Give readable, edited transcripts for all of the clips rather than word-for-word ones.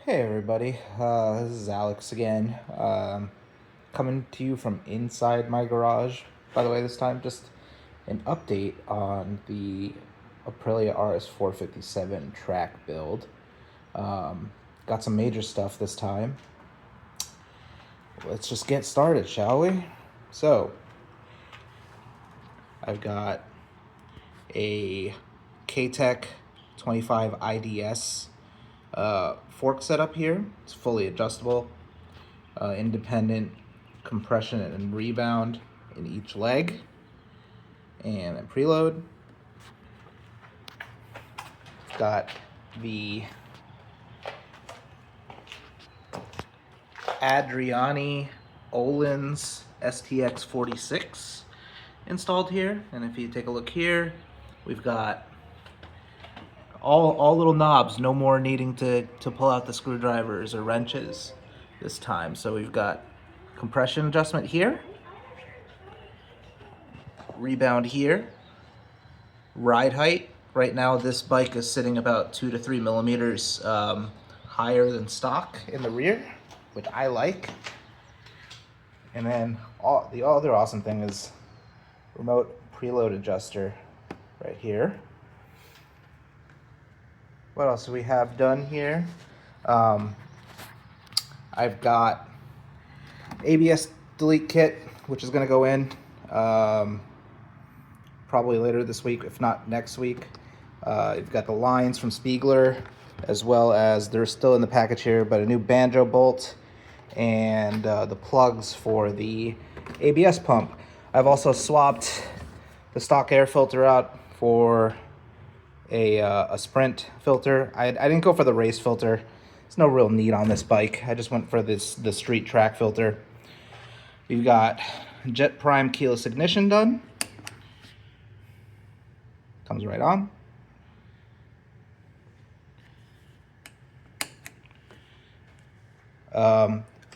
Hey everybody, this is Alex again, coming to you from inside my garage. By the way, this time just an update on the Aprilia RS457 track build. Got some major stuff this time. Let's just get started, shall we? So, I've got a K-Tech 25 IDS fork setup here. It's fully adjustable, independent compression and rebound in each leg, and then preload. Got the Adriani Ohlins STX46 installed here, and if you take a look here, we've got all little knobs, no more needing to pull out the screwdrivers or wrenches this time. So we've got compression adjustment here, rebound here, ride height. Right now this bike is sitting about 2 to 3 millimeters higher than stock in the rear, which I like. And then the other awesome thing is remote preload adjuster right here. What else do we have done here? I've got ABS delete kit, which is going to go in probably later this week, if not next week. You've got the lines from Spiegler, as well as they're still in the package here, but a new banjo bolt and the plugs for the ABS pump. I've also swapped the stock air filter out for a Sprint filter. I didn't go for the race filter. There's no real need on this bike. I just went for the street track filter. We've got Jet Prime keyless ignition done. Comes right on.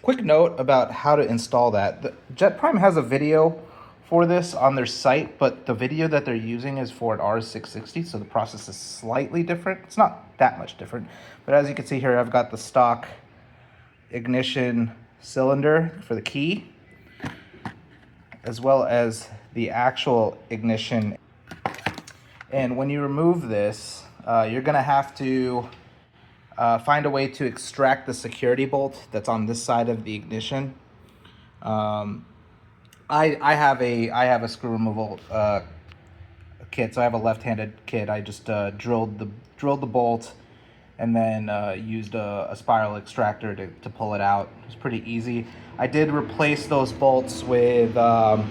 Quick note about how to install that. The Jet Prime has a video for this on their site, but the video that they're using is for an RS660, so the process is slightly different. It's not that much different, but as you can see here, I've got the stock ignition cylinder for the key, as well as the actual ignition. And when you remove this, you're gonna have to find a way to extract the security bolt that's on this side of the ignition. I have a screw removal kit, so I have a left-handed kit. I just drilled the bolt and then used a spiral extractor to pull it out. It was pretty easy. I did replace those bolts with the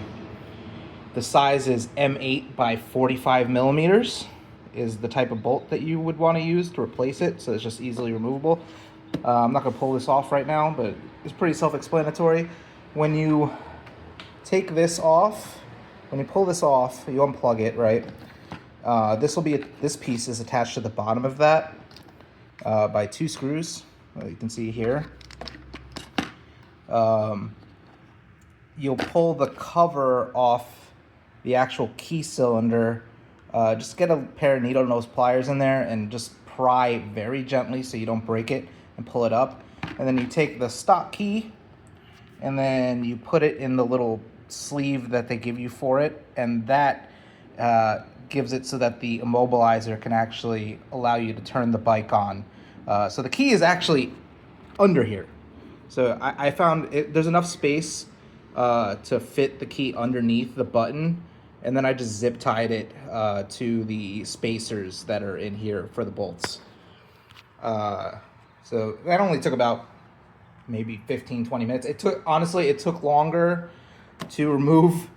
size is M8 by 45 millimeters is the type of bolt that you would want to use to replace it, so it's just easily removable. I'm not gonna pull this off right now, but it's pretty self-explanatory. When you take this off, when you pull this off, you unplug it, right? This piece is attached to the bottom of that by 2 screws. You can see here. You'll pull the cover off the actual key cylinder. Just get a pair of needle nose pliers in there and just pry very gently so you don't break it, and pull it up. And then you take the stock key and then you put it in the little sleeve that they give you for it, and that gives it so that the immobilizer can actually allow you to turn the bike on. So the key is actually under here. So I found there's enough space to fit the key underneath the button, and then I just zip tied it to the spacers that are in here for the bolts. So that only took about maybe 15-20 minutes. It took longer to remove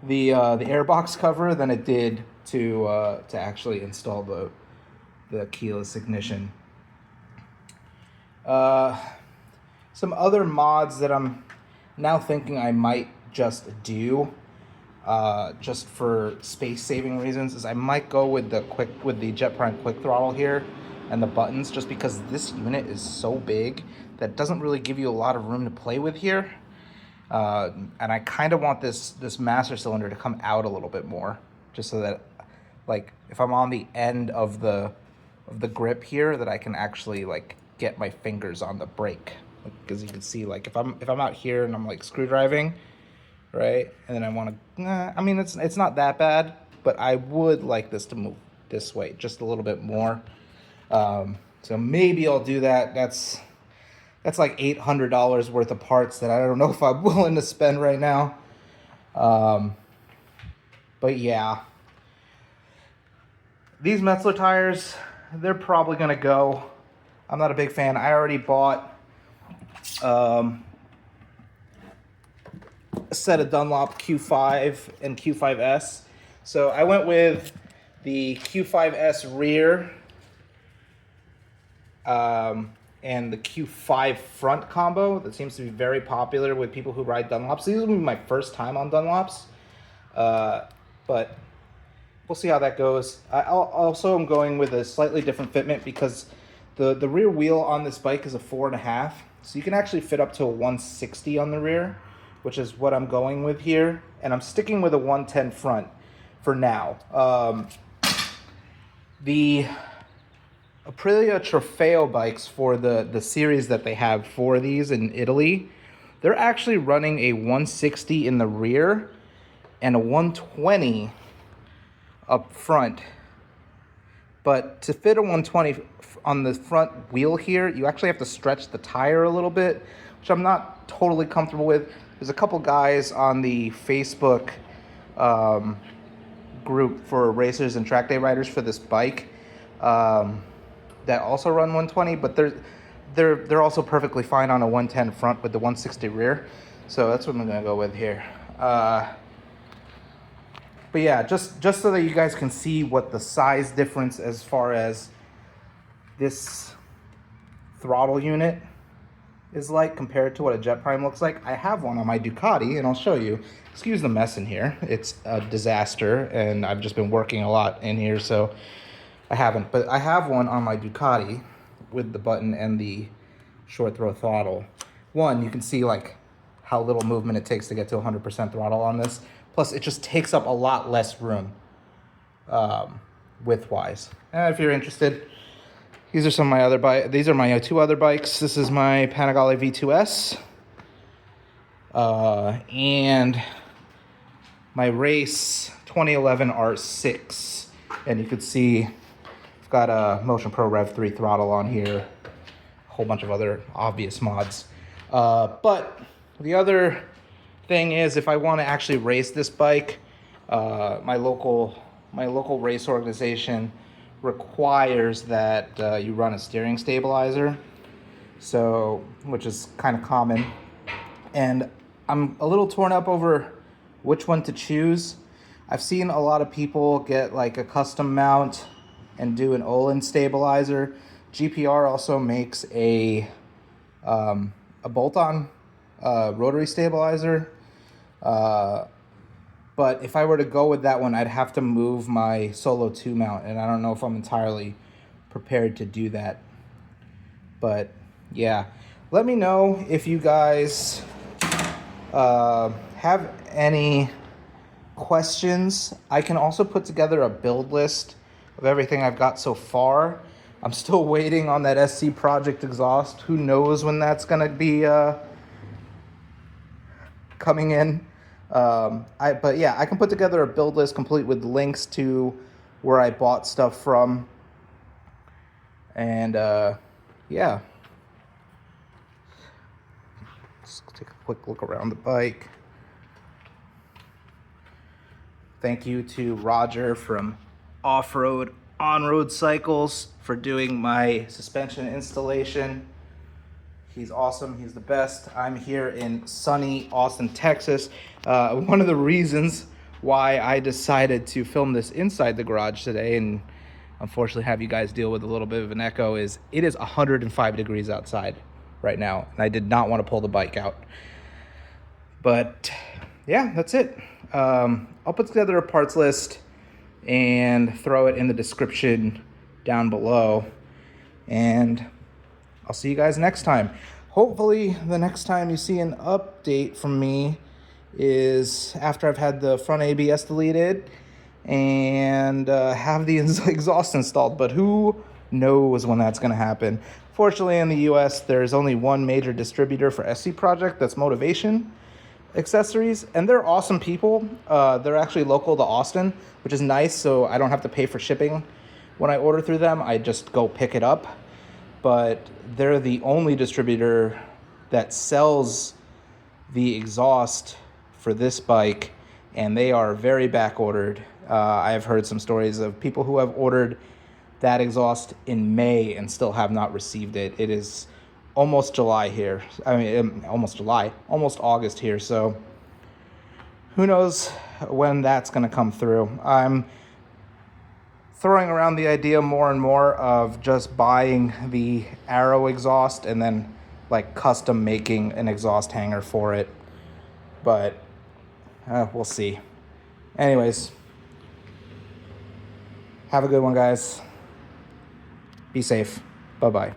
the airbox cover than it did to actually install the keyless ignition. Some other mods that I'm now thinking I might just do, just for space saving reasons, is I might go with the Jet Prime quick throttle here and the buttons, just because this unit is so big that it doesn't really give you a lot of room to play with here. And I kind of want this master cylinder to come out a little bit more, just so that, like, if I'm on the end of the grip here, that I can actually like get my fingers on the brake. Because you can see, like, if I'm out here and I'm like screw driving, right, and then I want to, I mean, it's not that bad, but I would like this to move this way just a little bit more. So maybe I'll do that. That's like $800 worth of parts that I don't know if I'm willing to spend right now. But yeah, these Metzler tires, they're probably gonna go. I'm not a big fan. I already bought a set of Dunlop Q5 and Q5S. So I went with the Q5S rear and the Q5 front combo that seems to be very popular with people who ride Dunlops. These will be my first time on Dunlops, but we'll see how that goes. I also am going with a slightly different fitment because the rear wheel on this bike is a 4.5, so you can actually fit up to a 160 on the rear, which is what I'm going with here, and I'm sticking with a 110 front for now. The Aprilia Trofeo bikes for the series that they have for these in Italy, they're actually running a 160 in the rear and a 120 up front. But to fit a 120 on the front wheel here, you actually have to stretch the tire a little bit, which I'm not totally comfortable with. There's a couple guys on the Facebook group for racers and track day riders for this bike that also run 120, but they're also perfectly fine on a 110 front with the 160 rear. So that's what I'm gonna go with here. But yeah, just so that you guys can see what the size difference as far as this throttle unit is like compared to what a Jet Prime looks like. I have one on my Ducati, and I'll show you. Excuse the mess in here. It's a disaster, and I've just been working a lot in here, so I haven't. But I have one on my Ducati with the button and the short throw throttle. One, you can see like how little movement it takes to get to 100% throttle on this. Plus, it just takes up a lot less room width-wise. And if you're interested, these are some of my other bikes. These are my two other bikes. This is my Panigale V2S. And my race 2011 R6. And you can see I've got a Motion Pro Rev 3 throttle on here. A whole bunch of other obvious mods. But the other thing is, if I want to actually race this bike, my local race organization requires that you run a steering stabilizer, so which is kind of common, and I'm a little torn up over which one to choose. I've seen a lot of people get like a custom mount and do an Olin stabilizer. GPR also makes a bolt-on rotary stabilizer. But if I were to go with that one, I'd have to move my Solo 2 mount, and I don't know if I'm entirely prepared to do that. But yeah, let me know if you guys have any questions. I can also put together a build list of everything I've got so far. I'm still waiting on that SC Project exhaust. Who knows when that's gonna be coming in. But yeah, I can put together a build list complete with links to where I bought stuff from. And yeah, let's take a quick look around the bike. Thank you to Roger from Off-Road On-Road Cycles for doing my suspension installation. He's awesome. He's the best. I'm here in sunny Austin, Texas. One of the reasons why I decided to film this inside the garage today and unfortunately have you guys deal with a little bit of an echo is it is 105 degrees outside right now, and I did not want to pull the bike out. But yeah, that's it. I'll put together a parts list and throw it in the description down below. And I'll see you guys next time. Hopefully the next time you see an update from me is after I've had the front ABS deleted and have the exhaust installed, but who knows when that's gonna happen. Fortunately, in the US, there's only one major distributor for SC Project, that's Motivation Accessories, and they're awesome people. They're actually local to Austin, which is nice, so I don't have to pay for shipping when I order through them. I just go pick it up. But they're the only distributor that sells the exhaust for this bike, and they are very back ordered. I've heard some stories of people who have ordered that exhaust in May and still have not received it. It is almost July here. I mean, almost July, almost August here. So who knows when that's going to come through. I'm throwing around the idea more and more of just buying the Arrow exhaust and then like custom making an exhaust hanger for it. But we'll see. Anyways, have a good one, guys. Be safe. Bye-bye.